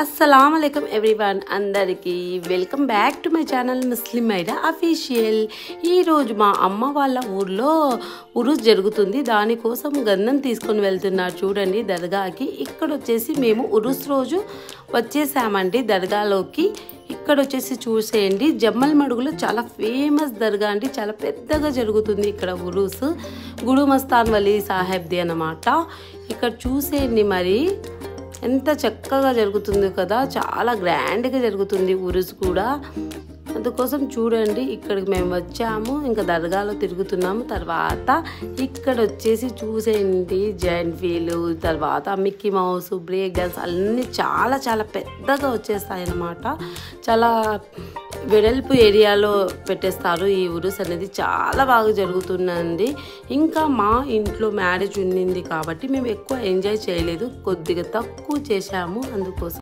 अस्सलामुअलैकुम एवरीवन अंदरिकी welcome back to my channel Muslim Maira official. ఈ రోజు మా అమ్మ వాళ్ళ ఊర్లో ఉరుస్ జరుగుతుంది, దాని కోసం గంధం తీసుకొని వెళ్తున్నారు చూడండి దర్గాకి। ఇక్కడ వచ్చేసి మేము ఉరుస్ రోజు వచ్చేసామండి దర్గాలోకి। ఇక్కడ వచ్చేసి చూసేయండి జమ్మల్ మడుగులో చాలా ఫేమస్ దర్గా అండి, చాలా పెద్దగా జరుగుతుంది ఇక్కడ ఉరుస్। గుడు మస్తాన్ వలీ సాహెబ్ది అన్నమాట। ఇక్కడ చూసేయండి మరి ఎంత చక్కగా జరుగుతుంది కదా, చాలా గ్రాండ్గా జరుగుతుంది ఉరుస్ కూడా। అందుకోసం చూడండి ఇక్కడికి మేము వచ్చాము, ఇంకా దర్గాలో తిరుగుతున్నాము। తర్వాత ఇక్కడ వచ్చేసి చూసేయండి జాయింట్ వీలు, తర్వాత మిక్కీ మౌస్, బ్రేక్ డాన్స్ అన్నీ చాలా చాలా పెద్దగా వచ్చేస్తాయి అన్నమాట। చాలా వెడల్పు ఏరియాలో పెట్టేస్తారు ఈ ఉరుస్ అనేది, చాలా బాగా జరుగుతుందండి। ఇంకా మా ఇంట్లో మ్యారేజ్ ఉండింది కాబట్టి మేము ఎక్కువ ఎంజాయ్ చేయలేదు, కొద్దిగా తక్కువ చేశాము అందుకోసం।